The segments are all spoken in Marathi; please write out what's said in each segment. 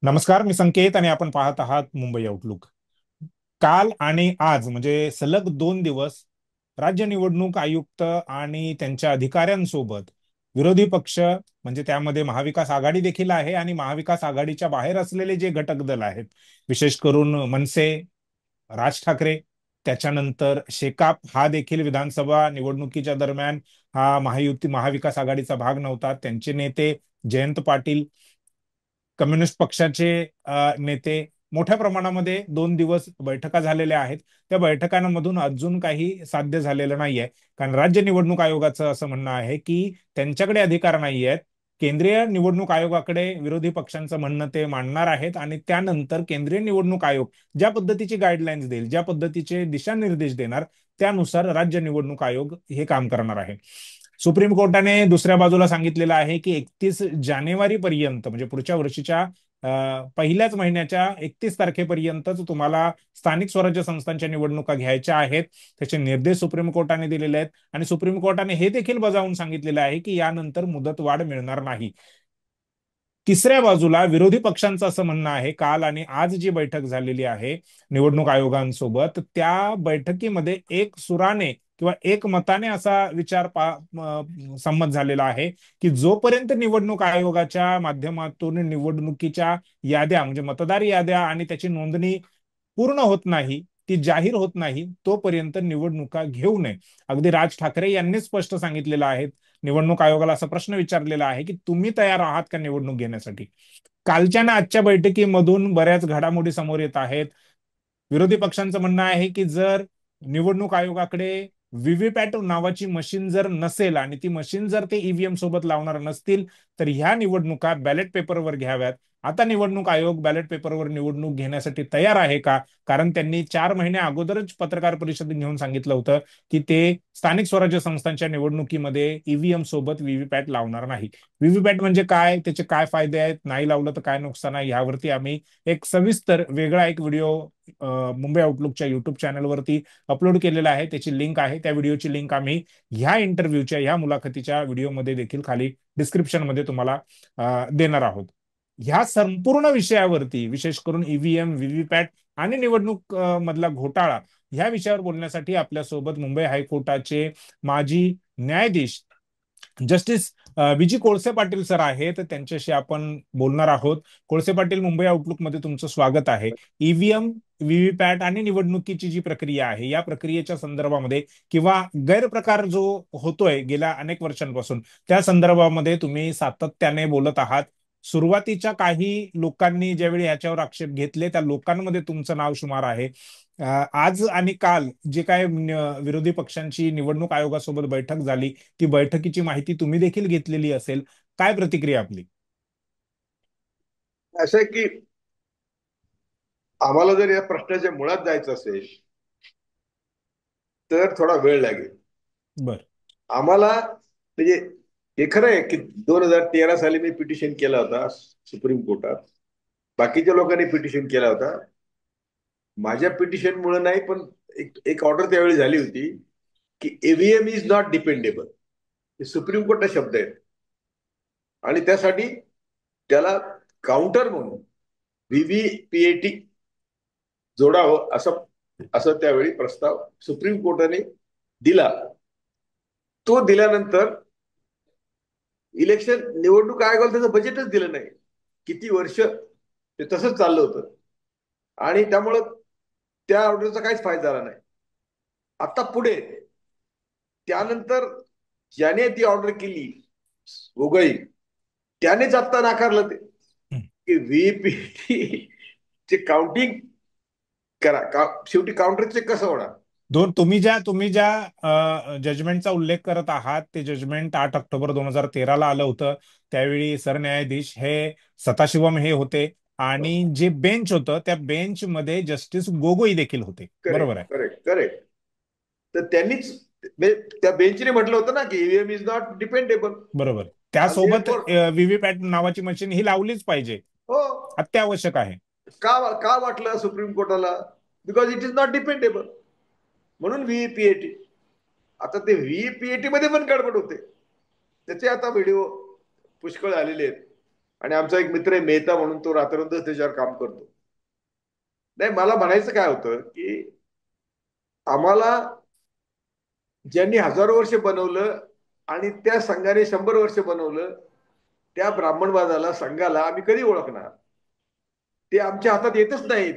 नमस्कार, मी संकेत आणि आपण पाहत आहात मुंबई आउटलुक. काल आणि आज म्हणजे सलग 2 दिवस राज्य निवडणूक आयुक्त आणि त्यांच्या अधिकाऱ्यांसोबत विरोधी पक्ष म्हणजे त्यामध्ये महाविकास आघाडी देखील आहे आणि महाविकास आघाडीच्या बाहेर असलेले जे घटक दल आहेत, विशेष करून मनसे, राज ठाकरे, त्याच्यानंतर शेकाप हा देखील विधानसभा निवडणुकीच्या दरम्यान हा महायुती महाविकास आघाडीचा भाग नव्हता. त्यांचे नेते जयंत पाटील, कम्युनिस्ट पक्षाचे नेते, मोठ्या प्रमाणामध्ये 2 दिवस बैठका झालेल्या आहेत. त्या बैठकांमधून अजून काही साध्य झालेलं नाहीये, कारण राज्य निवडणूक आयोगाचं असं म्हणणं आहे की त्यांच्याकडे अधिकार नाही आहेत. केंद्रीय निवडणूक आयोगाकडे विरोधी पक्षांचं म्हणणं ते मांडणार आहेत आणि त्यानंतर केंद्रीय निवडणूक आयोग ज्या पद्धतीची गाईडलाईन्स देईल, ज्या पद्धतीचे दिशानिर्देश देणार, त्यानुसार राज्य निवडणूक आयोग हे काम करणार आहे. सुप्रीम कोर्टाने दुसऱ्या बाजूला सांगितलेलं आहे की 31 जानेवारी पर्यंत म्हणजे पुढच्या वर्षीच्या पहिल्याच महिन्याच्या 31 तारखेपर्यंतच तुम्हाला स्थानिक स्वराज्य संस्थांच्या निवडणुका घ्यायच्या आहेत. त्याचे निर्देश सुप्रीम कोर्टाने दिलेले आहेत आणि सुप्रीम कोर्टाने हे देखील बजावून सांगितलेलं आहे की यानंतर मुदतवाढ मिळणार नाही. तिसऱ्या बाजूला विरोधी पक्षांचं असं म्हणणं आहे, काल आणि आज जी बैठक झालेली आहे निवडणूक आयोगांसोबत, त्या बैठकीमध्ये एक सुराने किंवा एक मताने असा विचार संमत झालेला आहे की जोपर्यंत निवडणूक आयोगाच्या माध्यमातून निवडणुकीच्या याद्या म्हणजे मतदार याद्या आणि त्याची नोंदणी पूर्ण होत नाही, ती जाहीर होत नाही, तोपर्यंत निवडणुका घेऊ नये. अगदी राज ठाकरे यांनी स्पष्ट सांगितलेलं आहे. निवडणूक आयोगाला असा प्रश्न विचारलेला आहे की तुम्ही तयार आहात का निवडणूक घेण्यासाठी. कालच्या ना आजच्या बैठकीमधून बऱ्याच घडामोडी समोर येत आहेत. विरोधी पक्षांचं म्हणणं आहे की जर निवडणूक आयोगाकडे व्हीव्हीपॅट नावाची मशीन जर नसेल आणि ती मशीन जर ते ईव्हीएम सोबत लावणार नसतील, तर ह्या निवडणुका बॅलेट पेपरवर घ्याव्यात. आता निवडणूक आयोग बॅलेट पेपरवर निवडणूक घेण्यासाठी तयार आहे का? कारण त्यांनी 4 महिने अगोदरच पत्रकार परिषद घेऊन सांगितलं होतं की ते स्थानिक स्वराज्य संस्थांच्या निवडणुकीमध्ये ईव्हीएम सोबत व्हीव्हीपॅट लावणार नाही. व्हीव्हीपॅट म्हणजे काय, त्याचे काय फायदे आहेत, नाही लावलं तर काय नुकसान आहे, यावरती आम्ही एक सविस्तर वेगळा एक व्हिडिओ मुंबई आउटलुकच्या युट्यूब चॅनलवरती अपलोड केलेला आहे. त्याची लिंक आहे, त्या व्हिडिओची लिंक आम्ही ह्या इंटरव्ह्यूच्या ह्या मुलाखतीच्या व्हिडिओमध्ये देखील खाली डिस्क्रिप्शन मध्ये तुम्हाला देणार आहोत. ह्या संपूर्ण विषयावरती विशेष करून ईव्हीएम, व्हीव्हीपॅट आणि निवडणूक मधला घोटाळा ह्या विषयावर बोलण्यासाठी आपल्यासोबत मुंबई हायकोर्टाचे माजी न्यायाधीश जस्टिस विजी कोळसे पाटील सर आहेत. त्यांच्याशी आपण बोलणार आहोत. कोळसे पाटील, मुंबई आउटलुक मध्ये तुमचं स्वागत आहे. ईव्हीएम, व्हीव्हीपॅट आणि निवडणुकीची जी प्रक्रिया आहे या प्रक्रियेच्या संदर्भामध्ये किंवा गैरप्रकार जो होतोय गेल्या अनेक वर्षांपासून, त्या संदर्भामध्ये तुम्ही सातत्याने बोलत आहात. सुरुवातीच्या काही लोकांनी ज्यावेळी याच्यावर आक्षेप घेतले त्या लोकांमध्ये तुमचं नाव शुमार आहे. आज आणि काल जे काय विरोधी पक्षांची निवडणूक आयोगासोबत बैठक झाली, ती बैठकीची माहिती तुम्ही देखील घेतलेली असेल. काय प्रतिक्रिया आपली? असं आहे की आम्हाला जर या प्रश्नाच्या मुळात जायचं असेल तर थोडा वेळ लागेल. बर. आम्हाला म्हणजे हे खरं आहे की 2013 साली मी पिटिशन केला होता सुप्रीम कोर्टात. बाकीच्या लोकांनी पिटिशन केला होता. माझ्या पिटिशनमुळे नाही, पण एक एक ऑर्डर त्यावेळी झाली होती की ईव्हीएम इज नॉट डिपेंडेबल. हे सुप्रीम कोर्टचा शब्द आहे आणि त्यासाठी त्याला काउंटर म्हणून व्हीव्हीपीएटी जोडावं असं असं त्यावेळी प्रस्ताव सुप्रीम कोर्टाने दिला. तो दिल्यानंतर इलेक्शन निवडणूक आयोगाला त्याचं बजेटच दिलं नाही. किती वर्ष ते तसंच चाललं होतं आणि त्यामुळं त्या ऑर्डरचा काहीच फायदा झाला नाही. आता पुढे त्यानंतर ज्याने ती ऑर्डर केली गोगोई, त्यानेच आता नाकारलं ते की व्हीपीटी चे काउंटिंग करा का, शेवटी काउंटर चेक कसं होणार. तुम्ही ज्या जजमेंटचा उल्लेख करत आहात, ते जजमेंट 8 ऑक्टोबर 2013 आलं होतं. त्यावेळी सरन्यायाधीश हे सदाशिवम हे होते आणि जे बेंच होतं त्या बेंच मध्ये जस्टिस गोगोई देखील होते, करेक्ट बरोबर आहे? Correct correct. तर त्यांनीच त्या बेंचने म्हटलं होतं ना की ईव्हीएम इज नॉट डिपेंडेबल बरोबर. आणि त्यासोबत देअरफॉर व्हीव्हीपॅट नावाची मशीन ही लावलीच पाहिजे, हो. अत्यावश्यक आहे. का का वाटलं सुप्रीम कोर्टाला? Because it is not dependable, म्हणून व्हीपीएटी. आता ते व्हीपीएटी मध्ये पण गडबड होते. त्याचे आता व्हिडिओ पुष्कळ आलेले आहेत आणि आमचा एक मित्र आहे मेहता म्हणून, तो रात्रंदिवस त्याच्यावर काम करतो. नाही, मला म्हणायचं काय होतं की आम्हाला ज्यांनी हजारो वर्ष बनवलं आणि त्या संघाने 100 वर्ष बनवलं, त्या ब्राह्मणवादाला, संघाला आम्ही कधी ओळखणार? ते आमच्या हातात येतच नाहीत.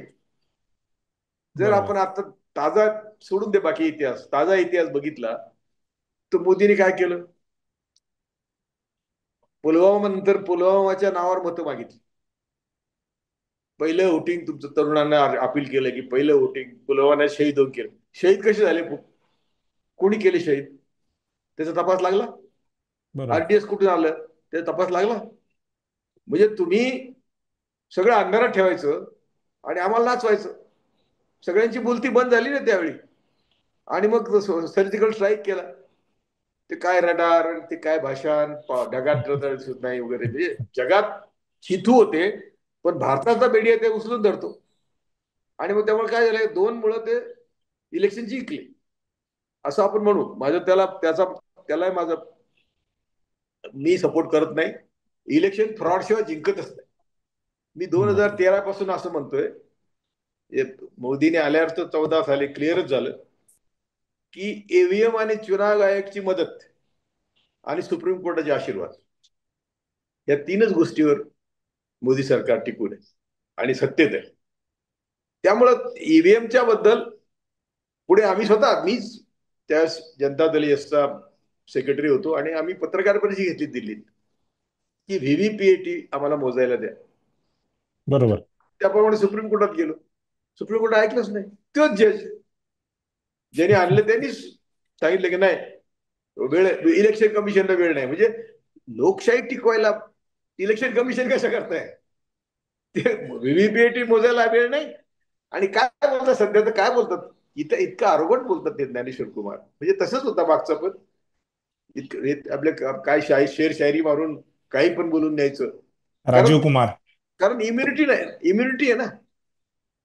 जर बरोबर. आपण आता ताजा, सोडून दे बाकी इतिहास, ताजा इतिहास बघितला तर मोदींनी काय केलं? पुलवामा नंतर पुलवामाच्या नावावर मतं मागितली. पहिलं वोटिंग तुमचं, तरुणांना अपील केलं की पहिलं वोटिंग पुलवामा शहीद होऊन केलं. शहीद कसे झाले? कोणी केले शहीद? त्याचा तपास लागला? बरोबर. आरटीएस कुठून आलं? त्याचा तपास लागला? म्हणजे तुम्ही सगळं अंधारात ठेवायचं आणि आम्हाला नाचवायचं. सगळ्यांची बोलती बंद झाली ना त्यावेळी. आणि मग सर्जिकल स्ट्राईक केला. ते काय रडार, ते काय भाषण, ढगात रदळ दिसत नाही वगैरे, म्हणजे जगात चिथू होते. पण भारताचा मीडिया ते उचलून धरतो. आणि मग त्यामुळे काय झालंय, 2 मुळे ते इलेक्शन जिंकले असं आपण म्हणू. माझं त्याला माझं, मी सपोर्ट करत नाही. इलेक्शन फ्रॉड शिवाय जिंकतच नाही. मी दोन बर. हजार तेरा पासून असं म्हणतोय. मोदीने आल्यावर तर 14 साली क्लिअरच झालं की ईव्हीएम आणि चुनाव आयोगची मदत आणि सुप्रीम कोर्टाचे आशीर्वाद, या तीनच गोष्टीवर मोदी सरकार टिकून आहे आणि सत्तेत आहे. त्यामुळं ईव्हीएमच्या बद्दल पुढे आम्ही स्वतः, मीच त्या जनता दल एसचा सेक्रेटरी होतो आणि आम्ही पत्रकार परिषद घेतली दिल्लीत की व्हीव्हीपीएटी आम्हाला मोजायला द्या. बरोबर. त्याप्रमाणे सुप्रीम कोर्टात गेलो. सुप्रीम कोर्ट ऐकलंच नाही. तोच जज ज्यांनी आणलं त्यांनीच सांगितलं की नाही, वेळ, इलेक्शन कमिशनला वेळ नाही. म्हणजे लोकशाही टिकवायला इलेक्शन कमिशन कसं करताय? ते व्हीव्हीपीएटी मोजायला वेळ नाही. आणि काय बोलतात सध्या, तर काय बोलतात इथं, इतकं आरोगंट बोलतात ते ज्ञानेश्वर कुमार. म्हणजे तसंच होता मागचा पण. आपल्या काय शेर शायरी मारून काही पण बोलून न्यायचं. राजीव कारण कुमार. कारण इम्युनिटी नाही, इम्युनिटी आहे ना.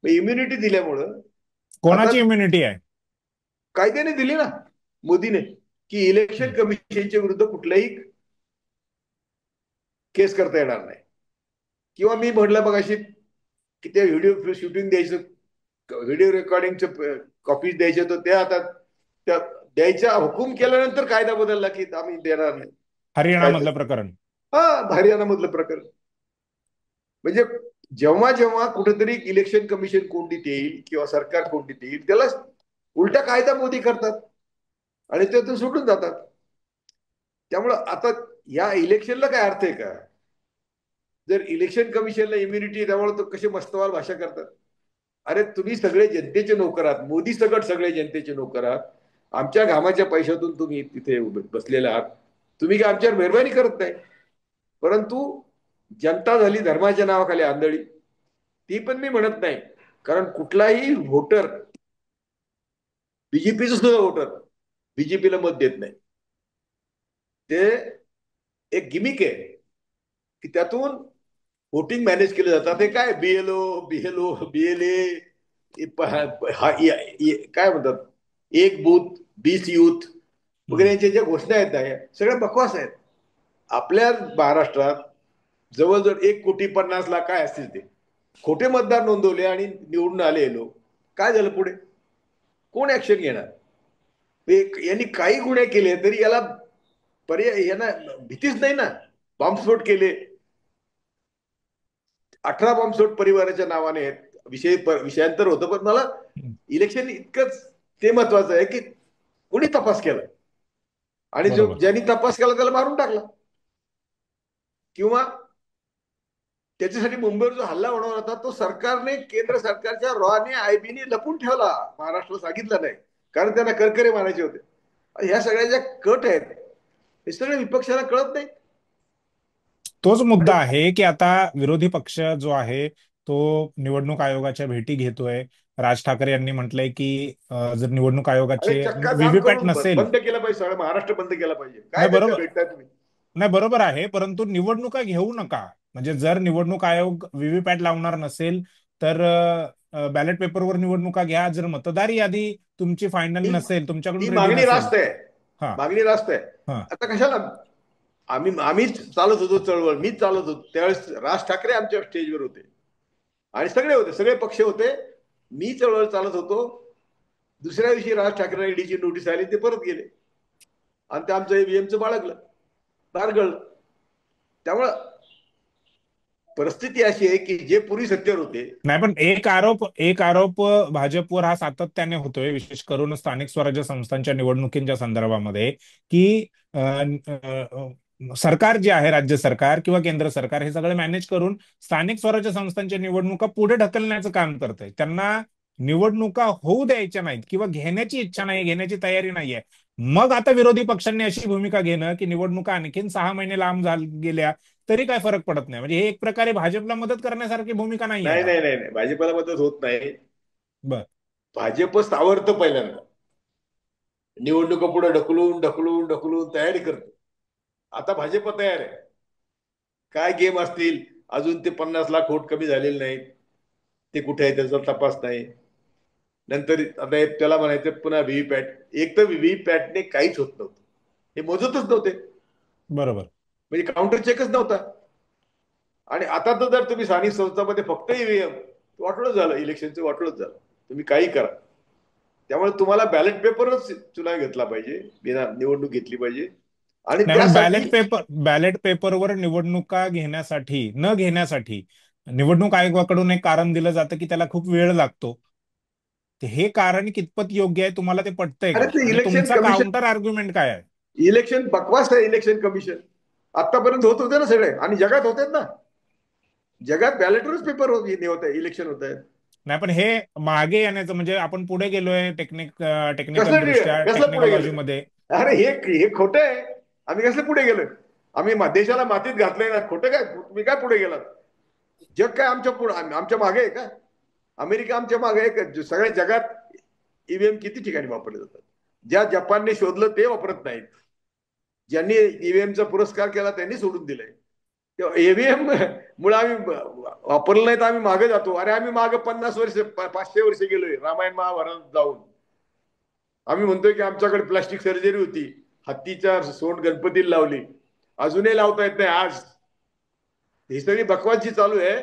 इम्युनिटी दिल्यामुळं आता कोणाची इम्युनिटी आहे? कायद्याने दिली ना मोदीने, की इलेक्शन कमिशनच्या विरुद्ध कुठलाही केस करता येणार नाही. किंवा मी म्हटलं बघ अशी की ते व्हिडिओ शूटिंग द्यायचं, व्हिडिओ रेकॉर्डिंगचं कॉपीज द्यायचे, तर त्या आता त्या द्यायचा हुकूम केल्यानंतर कायदा बदलला की आम्ही देणार नाही. हरियाणा काय मधलं प्रकरण. हा, हरियाणामधलं प्रकरण. म्हणजे जेव्हा जेव्हा कुठेतरी इलेक्शन कमिशन कोंडीत येईल किंवा सरकार कोंडीत येईल, त्याला उलटा कायदा मोदी करतात आणि त्यातून सुटून जातात. त्यामुळं आता या इलेक्शनला काय अर्थ आहे का? जर इलेक्शन कमिशनला इम्युनिटी, त्यामुळे तो कसे मस्तवाल भाषा करतात. अरे तुम्ही सगळे जनतेचे नोकर आहात, मोदी सगट सगळे जनतेचे नोकर आहात. आमच्या घामाच्या पैशातून तुम्ही तिथे बसलेले आहात. तुम्ही काय आमच्यावर मेहरबानी करत नाही. परंतु जनता झाली धर्माच्या नावाखाली आंधळी. ती पण मी म्हणत नाही. कारण कुठलाही व्होटर, बीजेपीचं सुद्धा व्होटर बीजेपीला मत देत नाही. ते एक गिमिक आहे की त्यातून वोटिंग मॅनेज केलं जातं. ते काय बीएलओ बीएलए, काय म्हणतात, एक बूथ 20 यूथ वगैरे, हम्म. यांच्या ज्या घोषणा आहेत ना, सगळ्या बकवास आहेत. आपल्या महाराष्ट्रात जवळजवळ 1,50,00,000 काय असतील ते खोटे मतदार नोंदवले आणि निवडून आले लोक. काय झालं पुढे? कोण ऍक्शन घेणार? यांनी काही गुन्हे केले तरी याला पर्याय, यांना भीतीच नाही ना. बॉम्बस्फोट केले, 18 बॉम्बस्फोट परिवाराच्या नावाने आहेत. विषयांतर होतं, पण मला इलेक्शन इतकंच ते महत्वाचं आहे की कोणी तपास केला आणि जो बरोबर. ज्यांनी तपास केला त्याला मारून टाकला. किंवा त्याच्यासाठी मुंबईवर जो हल्ला होणार होता तो सरकारने, केंद्र सरकारच्या रॉने, आयबीने लपून ठेवला. महाराष्ट्राला सांगितलं नाही, कारण त्यांना करकरे मारायचे होते. ह्या सगळ्या ज्या कट आहेत, हे सगळे विपक्षाला कळत नाही. तोच आणि मुद्दा आहे की आता विरोधी पक्ष जो आहे तो निवडणूक आयोगाच्या भेटी घेतोय. राज ठाकरे यांनी म्हटलंय की जर निवडणूक अरे आयोगाचे चक्का जाम व्हीव्हीपॅट करून नसेल. बंद केलं पाहिजे, सगळं महाराष्ट्र बंद केला पाहिजे. काय नाही त्यांच्या बरोबर. भेटताय तुम्ही? नाही बरोबर आहे, परंतु निवडणुका घेऊ नका. म्हणजे जर निवडणूक आयोग व्हीव्हीपॅट लावणार नसेल तर बॅलेट पेपरवर निवडणुका घ्या. जर मतदार यादी तुमची फायनल ही नसेल, तुमच्याकडून ही रेडी मागणी नसेल. रास्त आहे. हा. मागणी रास्त आहे. हा. आता कशाला आम्हीच चालत होतो चळवळ, मीच चालत होतो त्यावेळेस. राज ठाकरे आमच्या स्टेजवर होते आणि सगळे होते, सगळे पक्ष होते. मी चळवळ चालत होतो. दुसऱ्या दिवशी राज ठाकरे ईडीची नोटीस आली, ते परत गेले आणि ते आमचं ईव्हीएमचं बाळगलं, बारगळलं. त्यामुळं परिस्थिती अशी आहे की जे पूर्वी सत्तेवर होते. नाही, पण एक आरोप भाजपवर हा सातत्याने होतोय, विशेष करून स्थानिक स्वराज्य संस्थांच्या निवडणुकींच्या संदर्भामध्ये, की सरकार जे आहे, राज्य सरकार किंवा केंद्र सरकार, हे सगळं मॅनेज करून स्थानिक स्वराज्य संस्थांच्या निवडणुका पुढे ढकलण्याचं काम करतंय. त्यांना निवडणुका होऊ द्यायच्या नाहीत किंवा घेण्याची इच्छा नाही, घेण्याची तयारी नाहीये. मग आता विरोधी पक्षांनी अशी भूमिका घेणं की निवडणुका आणखीन 6 महिने लांब गेल्या तरी काय फरक पडत नाही, म्हणजे हे एक प्रकारे भाजपला मदत करण्यासारखी भूमिका नाही आहे नाही का? नाही नाही नाही, भाजपला मदत होत नाही. बर. भाजप सावरतं पहिल्यांदा, निवडणुका पुढे ढकलून ढकलून ढकलून तयारी करतं. आता भाजप तयार आहे. काय गेम असतील, अजून ते 50 लाख वोट कमी झालेले नाहीत, ते कुठे आहे त्याचा तपास नाही. नंतर आता त्याला म्हणायचं पुन्हा व्हीव्हीपॅट. एक तर व्हीव्हीपॅटने काहीच होत नव्हतं, हे मोजतच नव्हते, बरोबर. म्हणजे काउंटर चेकच नव्हता. आणि आता तर जर तुम्ही स्थानिक संस्थांमध्ये फक्त ईव्हीएम, वाटोळच झालं, इलेक्शनचं वाटोळच झालं. तुम्ही काही करा. त्यामुळे तुम्हाला बॅलेट पेपरच चुना घेतला पाहिजे, बिना निवडणूक घेतली पाहिजे. आणि नाही, पण त्यासाठी बॅलेट पेपरवर निवडणुका न घेण्यासाठी निवडणूक आयोगाकडून एक कारण दिलं जातं की त्याला खूप वेळ लागतो. ते हे कारण कितपत योग्य आहे, तुम्हाला ते पटतंय अरे का, ते आणि इलेक्शन तुमचा कमिशन, काउंटर आर्ग्युमेंट काय आहे? इलेक्शन बकवास आहे. इलेक्शन कमिशन आतापर्यंत होत होते ना सगळे, आणि जगात होते ना. जगात बॅलेटवरच पेपर होत आहे, इलेक्शन होत आहे. नाही, पण हे मागे येण्याचं म्हणजे आपण पुढे गेलोय टेक्निकल कसलं दृष्ट्या, कसलं पुढे टेक्नॉलॉजी गेलं? मध्ये. अरे हे खोटं आहे. आम्ही कसलं पुढे गेलोय? आम्ही देशाला मातीत घातलंय ना. खोटं काय? तुम्ही काय पुढे गेलात? जग काय आमच्या पुढे, आमच्या मागे आहे का? अमेरिका आमच्या मागे आहे का? सगळ्या जगात ईव्हीएम किती ठिकाणी वापरले जातात? ज्या जपानने शोधलं ते वापरत नाहीत. ज्यांनी ईव्हीएमचा पुरस्कार केला त्यांनी सोडून दिलंय. तेव्हा ईव्हीएम मुळे आम्ही वापरलं नाही तर आम्ही मागे जातो. अरे आम्ही मागे 50 वर्ष, 500 वर्ष गेलोय रामायण महाभारत जाऊन. आम्ही म्हणतोय की आमच्याकडे प्लास्टिक सर्जरी होती, हत्तीच्या सोंड गणपतीला लावली, अजूनही लावता येत नाही आज. ही सगळी बकवास जी चालू आहे,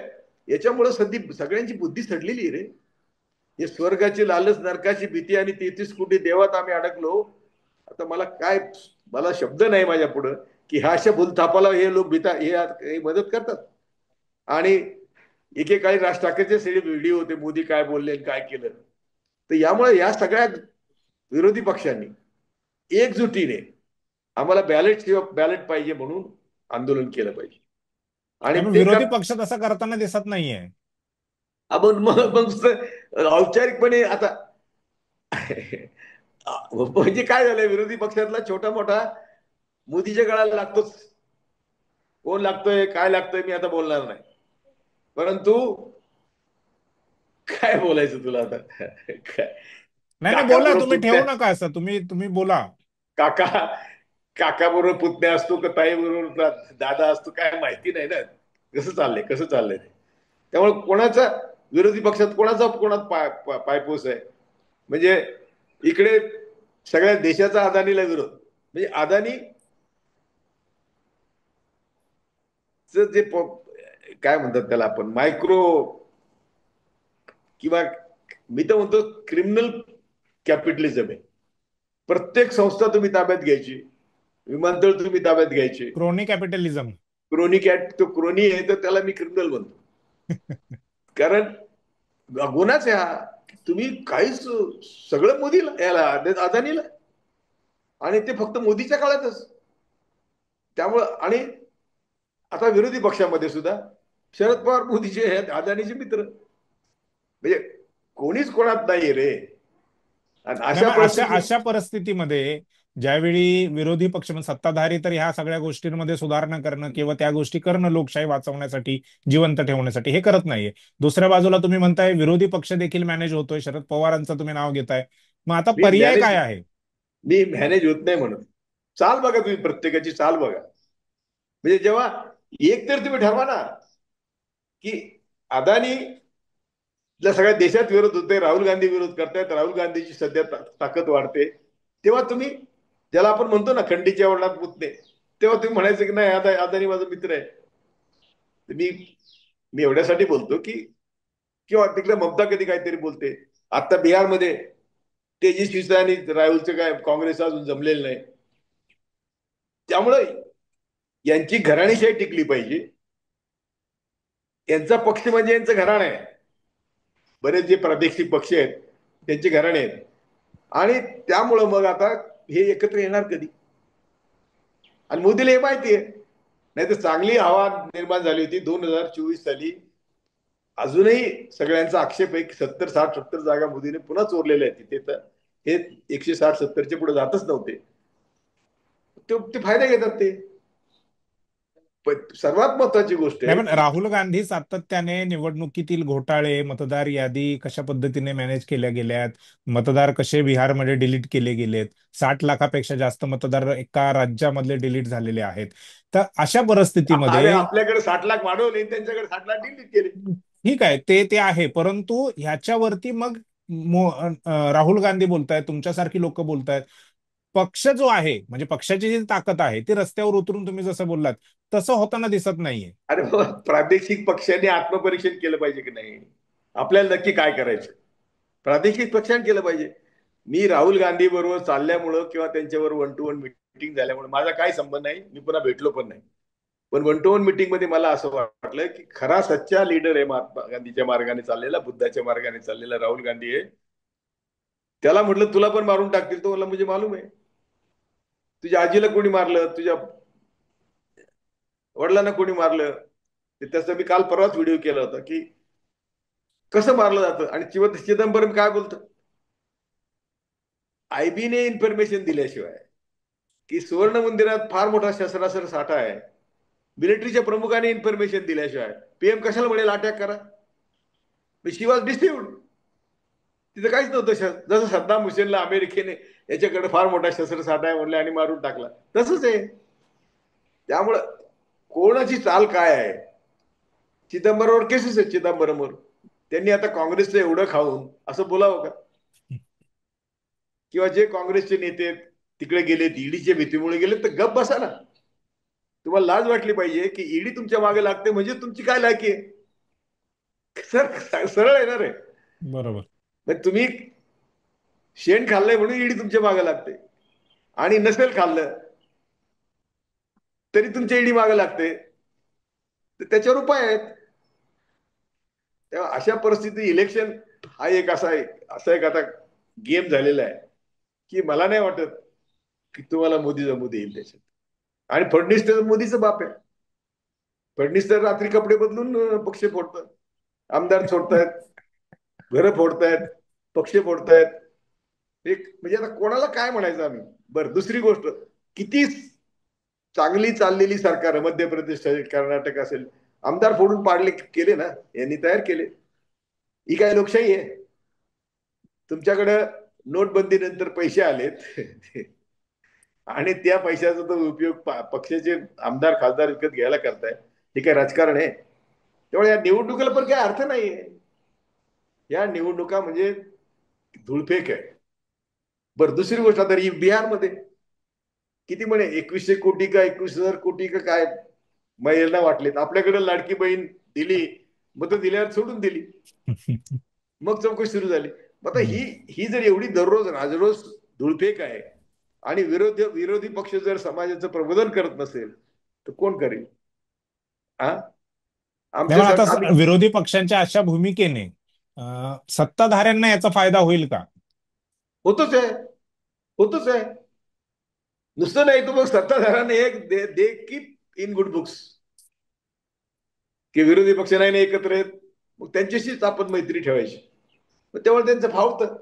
याच्यामुळे सगळ्यांची बुद्धी सडलेली रे. हे स्वर्गाची लालच, नरकाची भीती आणि 33 कोटी देवात आम्ही अडकलो. आता मला शब्द नाही माझ्या पुढं की ह्या अशा भूलथापाला हे लोक हे मदत करतात. आणि एकेकाळी राज ठाकरेचे सगळे व्हिडिओ होते, मोदी काय बोलले काय केलं. तर यामुळे या सगळ्या विरोधी पक्षांनी एकजुटीने आम्हाला बॅलेट पाहिजे म्हणून आंदोलन केलं पाहिजे. आणि नाही, पण ते विरोधी पक्ष तसं करताना दिसत नाहीये. आपण मग औपचारिकपणे आता म्हणजे काय झालंय, विरोधी पक्षातला छोटा मोठा मोदीच्या गळाला लागतोच. कोण लागतोय काय लागतोय मी आता बोलणार नाही, परंतु काय बोलायचं तुला आता? काय नाही नाही, काका बोला, बरोबर तुम्ही ठेवू पुतण्या, नका असं, तुम्ही बोला. काका काका बरोबर पुतण्या असतो का ताई बरोबर दादा असतो काय माहिती नाही ना. कसं चाललंय ते. त्यामुळे कोणाचा विरोधी पक्षात कोणात पायपोस आहे. म्हणजे इकडे सगळ्या देशाचा अदानीला विरोध, म्हणजे अदानी जे काय म्हणतात त्याला आपण, मायक्रो किंवा मी तर म्हणतो क्रिमिनल कॅपिटलिझम आहे. प्रत्येक संस्था तुम्ही ताब्यात घ्यायची, विमानतळ तुम्ही ताब्यात घ्यायचे. Crony capitalism. क्रोनी कॅट तो क्रोनी आहे तर त्याला मी क्रिमिनल म्हणतो. कारण गुन्हाच आहे हा. तुम्ही काहीच सगळं मोदीला याला अदानीला, आणि ते फक्त मोदीच्या काळातच. त्यामुळं आणि आता विरोधी पक्षामध्ये सुद्धा शरद पवार मोदीचे आहेत, अदानीचे मित्र. म्हणजे कोणीच कोणात नाही रे. आणि नाही, अशा मग अशा परिस्थितीत अशा परिस्थितीमध्ये ज्यावेळी विरोधी पक्ष म्हणजे सत्ताधारी तर ह्या सगळ्या गोष्टींमध्ये सुधारणा करणं किंवा त्या गोष्टी करणं लोकशाही वाचवण्यासाठी, जिवंत ठेवण्यासाठी, हे करत नाहीये. दुसऱ्या बाजूला तुम्ही म्हणताय विरोधी पक्ष देखील मॅनेज होतोय, शरद पवारांचं तुम्ही नाव घेताय. मग आता मी पर्याय मॅनेज काय आहे? मी मॅनेज होत नाही म्हणून. चाल बघा तुम्ही, प्रत्येकाची चाल बघा. म्हणजे जेव्हा एक तर तुम्ही ठरवा ना की अदानी सगळ्या देशात विरोध होते, राहुल गांधी विरोध करतायत, राहुल गांधीची सध्या ताकद वाढते, तेव्हा तुम्ही ज्याला आपण म्हणतो ना खंडीच्या वडिलात पुतणे, तेव्हा तुम्ही म्हणायचं की नाही आता अदानी माझा मित्र आहे. तर मी मी एवढ्यासाठी बोलतो की, किंवा तिकडे ममता कधी काहीतरी बोलते. आता बिहारमध्ये तेजस्वी आणि राहुलचं काय काँग्रेस अजून जमलेलं नाही. त्यामुळे यांची घराणेशाही टिकली पाहिजे. यांचा पक्ष म्हणजे यांचं घराणं आहे. बरेच जे प्रादेशिक पक्ष आहेत त्यांचे घराणे आहेत. आणि त्यामुळं मग आता हे एकत्र येणार कधी? आणि मोदीला हे माहिती आहे. नाही तर चांगली हवा निर्माण झाली होती 2024 साली. अजूनही सगळ्यांचा आक्षेप आहे की 70-60-70 जागा मोदीने पुन्हा चोरलेल्या आहेत तिथे. तर हे 160-70च्या पुढे जातच नव्हते. ते फायदा घेतात ते. पण सर्वात महत्वाची गोष्ट नाही आहे पण की राहुल गांधी सातत्याने निवडणुकीतील घोटाळे, मतदार यादी कशा पद्धतीने मॅनेज केल्या गेल्यात, मतदार कसे बिहारमध्ये डिलीट केले गेलेत, 60 लाखापेक्षा जास्त मतदार एका राज्यामधले डिलीट झालेले आहेत. तर अशा अरे परिस्थितीमध्ये आपल्याकडे 60 लाख वाढवले, त्यांच्याकडे 60 लाख डिलीट केले. ठीक आहे, ते ते आहे, परंतु ह्याच्यावरती मग राहुल गांधी बोलतायत, तुमच्यासारखी लोक बोलतायत. पक्ष जो आहे म्हणजे पक्षाची जी ताकद आहे ती रस्त्यावर उतरून तुम्ही जसं बोललात तसं होताना दिसत नाहीये. अरे प्रादेशिक पक्षांनी आत्मपरीक्षण केलं पाहिजे की नाही? आपल्याला नक्की काय करायचं? प्रादेशिक पक्षांनी केलं पाहिजे. मी राहुल गांधी बरोबर चालल्यामुळं किंवा त्यांच्यावर 1-to-1 मीटिंग झाल्यामुळे माझा काही संबंध नाही. मी पुन्हा भेटलो पण नाही. पण 1-to-1 मीटिंग मध्ये मला असं वाटलं की खरा सच्चा लीडर आहे महात्मा गांधीच्या मार्गाने चाललेला, बुद्धाच्या मार्गाने चाललेला राहुल गांधी आहे. त्याला म्हटलं तुला पण मारून टाकतील. तो मला म्हणजे मालूम आहे. तुझ्या आजीला कोणी मारलं, तुझ्या वडिलांना कोणी मारलं. त्याचा मी काल परवाच व्हिडिओ केला होता की कसं मारलं जातं. आणि चिदंबरम काय बोलतो, आयबीने इन्फॉर्मेशन दिल्याशिवाय की सुवर्ण मंदिरात फार मोठा शस्त्रास्त्र साठा आहे, मिलिटरीच्या प्रमुखाने इन्फॉर्मेशन दिल्याशिवाय पीएम कशाला म्हणेल अटॅक करा? शी वॉज डिसिव्ड. तिथं काहीच नव्हतं. जसं सद्दाम हुसेनला अमेरिकेने याच्याकडे फार मोठा शस्त्र साठा आहे म्हणले आणि मारून टाकला, तसंच आहे. त्यामुळं कोणाची चाल काय आहे? चिदंबरमवर केसेस आहेत. चिदंबरमवर त्यांनी आता काँग्रेसचं एवढं खाऊन असं बोलावं का? किंवा जे काँग्रेसचे नेते तिकडे गेलेत, ईडीच्या भीतीमुळे गेलेत, तर गप बसा ना. तुम्हाला लाज वाटली पाहिजे की ईडी तुमच्या मागे लागते म्हणजे तुमची काय लायकी आहे? सर सरळ येणार आहे. बरोबर. मग तुम्ही शेण खाल्लंय म्हणून ईडी तुमच्या मागे लागते, आणि नसेल खाल्लं तरी तुमच्या ईडी मागे लागते. तर त्याच्यावर उपाय आहेत. तेव्हा अशा परिस्थिती इलेक्शन हा एक असा एक आता गेम झालेला आहे की मला नाही वाटत की तुम्हाला मोदी जमू देईल त्याच्यात. आणि फडणवीस तर मोदीचं बाप आहे. फडणवीस तर रात्री कपडे बदलून पक्ष फोडतात, आमदार सोडतायत, घरं फोडतायत, पक्ष फोडतायत. एक म्हणजे आता कोणाला काय म्हणायचं आम्ही? बरं, दुसरी गोष्ट, किती चांगली चाललेली सरकार, मध्य प्रदेश असेल, कर्नाटक असेल, आमदार फोडून पाडले केले ना, यांनी तयार केले. ही काय लोकशाही आहे? तुमच्याकडं नोटबंदी नंतर पैसे आलेत आणि त्या पैशाचा तो उपयोग पक्षाचे आमदार खासदार विकत घ्यायला करताय. हे काय राजकारण आहे? त्यामुळे या निवडणुकीला पण काय अर्थ नाहीये. या निवडणुका म्हणजे धुळफेक आहे. बरं, दुसरी गोष्ट, आता बिहारमध्ये किती म्हणे 2100 कोटी का 21,000 कोटी का काय महिलांना वाटलेत. आपल्याकडे लाडकी बहीण दिली, मग दिल्यावर सोडून दिली. मग चौकशी सुरू झाली. मग आता ही ही जर एवढी दररोज राजरोज धुळफेक आहे आणि विरोधी पक्ष जर समाजाचं प्रबोधन करत नसेल तर कोण करेल? हा, नाही पण आता आमच्यासारखं आम्ही विरोधी पक्षांच्या अशा भूमिकेने सत्ताधाऱ्यांना याचा फायदा होईल का? होतच आहे. होतच आहे. नुसतं नाही तर मग सत्ताधाऱ्याने एक they keep in good books की विरोधी पक्ष नाही एकत्र आहेत, मग त्यांच्याशीच आपण मैत्री ठेवायची. मग तेव्हा त्यांचं फावतं.